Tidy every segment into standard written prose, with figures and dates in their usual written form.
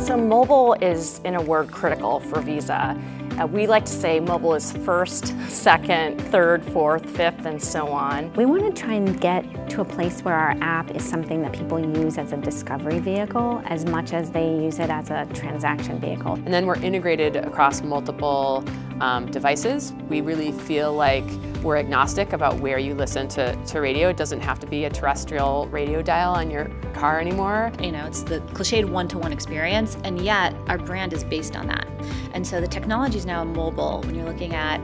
So mobile is, in a word, critical for Visa. We like to say mobile is first, second, third, fourth, fifth, and so on. We want to try and get to a place where our app is something that people use as a discovery vehicle as much as they use it as a transaction vehicle. And then we're integrated across multiple devices. We really feel like we're agnostic about where you listen to radio. It doesn't have to be a terrestrial radio dial on your car anymore. You know, it's the cliched one-to-one experience, and yet our brand is based on that. And so the technology is now mobile when you're looking at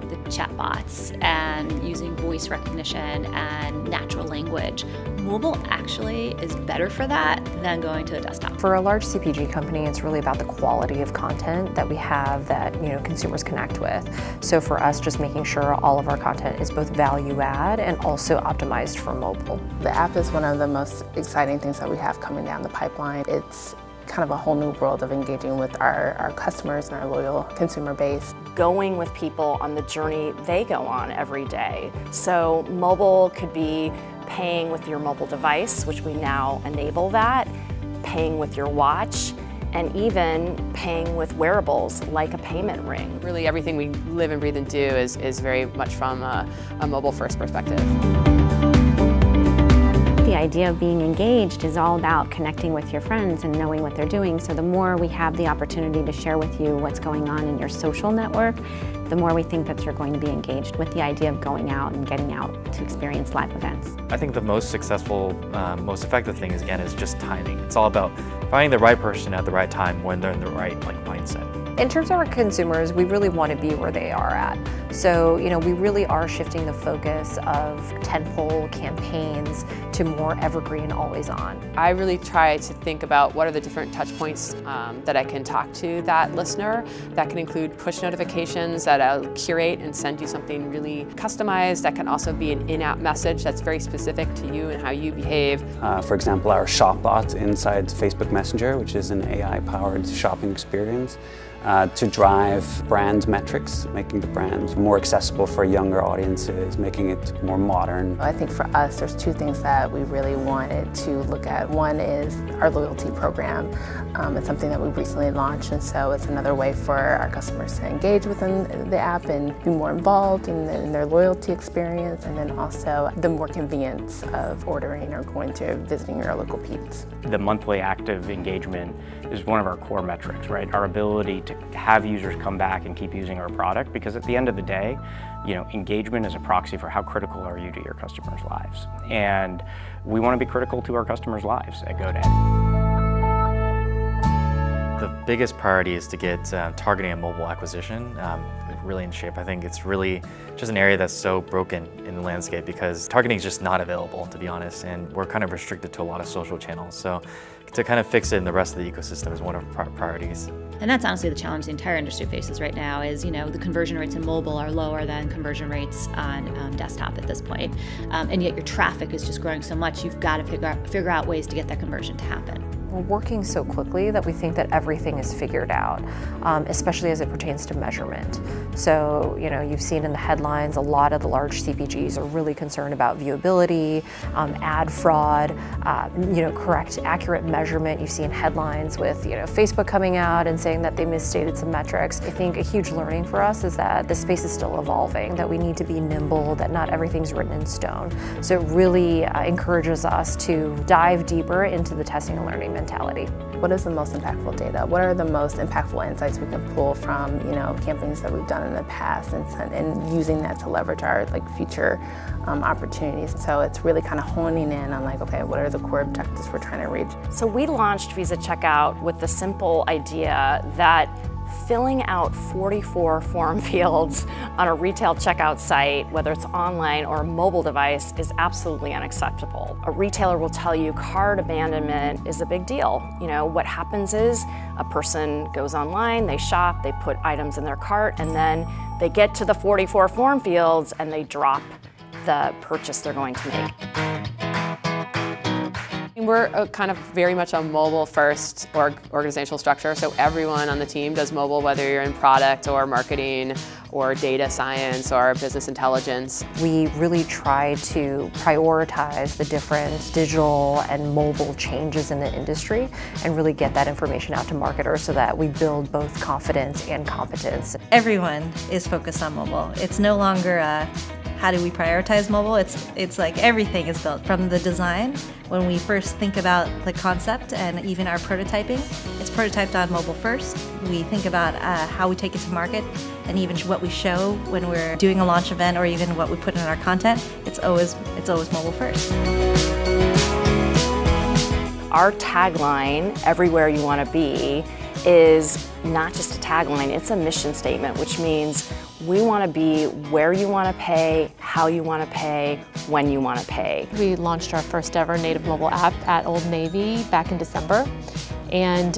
the chatbots and using voice recognition and natural language. Mobile actually is better for that than going to a desktop. For a large CPG company, it's really about the quality of content that we have that consumers connect with. So for us, just making sure all of our content is both value add and also optimized for mobile. The app is one of the most exciting things that we have coming down the pipeline. It's kind of a whole new world of engaging with our customers and our loyal consumer base. Going with people on the journey they go on every day. So mobile could be paying with your mobile device, which we now enable that, paying with your watch, and even paying with wearables like a payment ring. Really everything we live and breathe and do is very much from a mobile first perspective. The idea of being engaged is all about connecting with your friends and knowing what they're doing. So the more we have the opportunity to share with you what's going on in your social network, the more we think that you're going to be engaged with the idea of going out and getting out to experience live events. I think the most successful, most effective thing is just timing. It's all about finding the right person at the right time when they're in the right mindset. In terms of our consumers, we really want to be where they are at. So, we really are shifting the focus of tentpole campaigns to more evergreen, always on. I really try to think about what are the different touch points that I can talk to that listener. That can include push notifications that I'll curate and send you something really customized. That can also be an in-app message that's very specific to you and how you behave. For example, our shop bot inside Facebook Messenger, which is an AI-powered shopping experience, to drive brand metrics, making the brand more accessible for younger audiences, making it more modern. I think for us, there's two things that we really wanted to look at. One is our loyalty program. It's something that we recently launched, and so it's another way for our customers to engage within the app and be more involved in their loyalty experience, and then also the more convenience of ordering or going to visiting your local Pete's. The monthly active engagement is one of our core metrics, right? Our ability to have users come back and keep using our product, because at the end of the day, engagement is a proxy for how critical are you to your customers' lives. And we want to be critical to our customers' lives at GoDaddy. The biggest priority is to get targeting and mobile acquisition really in shape. I think it's really just an area that's so broken in the landscape because targeting is just not available, to be honest, and we're kind of restricted to a lot of social channels. So to kind of fix it in the rest of the ecosystem is one of our priorities. And that's honestly the challenge the entire industry faces right now is, the conversion rates in mobile are lower than conversion rates on desktop at this point. And yet your traffic is just growing so much, you've got to figure out ways to get that conversion to happen. We're working so quickly that we think that everything is figured out, especially as it pertains to measurement. So, you've seen in the headlines, a lot of the large CPGs are really concerned about viewability, ad fraud, correct, accurate measurement. You've seen headlines with, Facebook coming out and saying that they misstated some metrics. I think a huge learning for us is that the space is still evolving, that we need to be nimble, that not everything's written in stone. So it really encourages us to dive deeper into the testing and learning mentality. What is the most impactful data? What are the most impactful insights we can pull from campaigns that we've done in the past and using that to leverage our future opportunities? So it's really kind of honing in on okay, what are the core objectives we're trying to reach? So we launched Visa Checkout with the simple idea that filling out 44 form fields on a retail checkout site, whether it's online or a mobile device, is absolutely unacceptable. A retailer will tell you cart abandonment is a big deal. What happens is a person goes online, they shop, they put items in their cart, and then they get to the 44 form fields and they drop the purchase they're going to make. We're kind of very much a mobile-first organizational structure, so everyone on the team does mobile, whether you're in product or marketing or data science or business intelligence. We really try to prioritize the different digital and mobile changes in the industry and really get that information out to marketers so that we build both confidence and competence. Everyone is focused on mobile. It's no longer how do we prioritize mobile? It's like everything is built from the design. When we first think about the concept and even our prototyping, it's prototyped on mobile first. We think about how we take it to market and even what we show when we're doing a launch event or even what we put in our content. It's always mobile first. Our tagline, everywhere you want to be, is not just a tagline, it's a mission statement, which means we want to be where you want to pay, how you want to pay, when you want to pay. We launched our first ever native mobile app at Old Navy back in December. And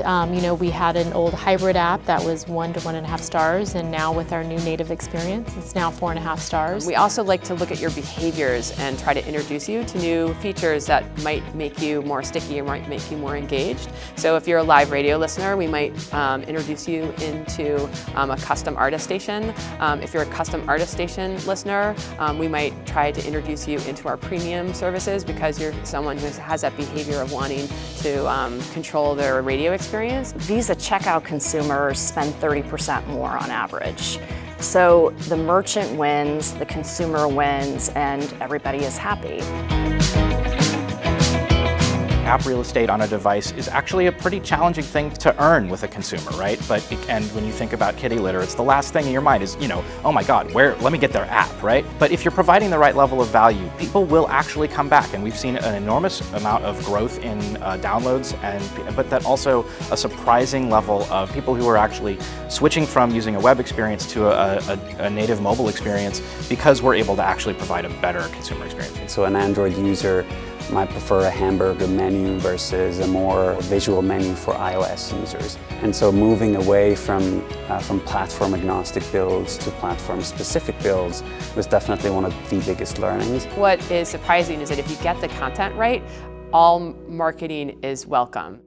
we had an old hybrid app that was 1 to 1.5 stars, and now with our new native experience, it's now 4.5 stars. We also like to look at your behaviors and try to introduce you to new features that might make you more sticky or might make you more engaged. So if you're a live radio listener, we might introduce you into a custom artist station. If you're a custom artist station listener, we might try to introduce you into our premium services because you're someone who has that behavior of wanting to control their radio experience. Visa checkout consumers spend 30% more on average. So the merchant wins, the consumer wins, and everybody is happy. App real estate on a device is actually a pretty challenging thing to earn with a consumer, right? And when you think about kitty litter, it's the last thing in your mind is, oh my God, let me get their app, right? But if you're providing the right level of value, people will actually come back. And we've seen an enormous amount of growth in downloads, but that also a surprising level of people who are actually switching from using a web experience to a native mobile experience because we're able to actually provide a better consumer experience. So an Android user might prefer a hamburger menu versus a more visual menu for iOS users. And so moving away from platform agnostic builds to platform specific builds was definitely one of the biggest learnings. What is surprising is that if you get the content right, all marketing is welcome.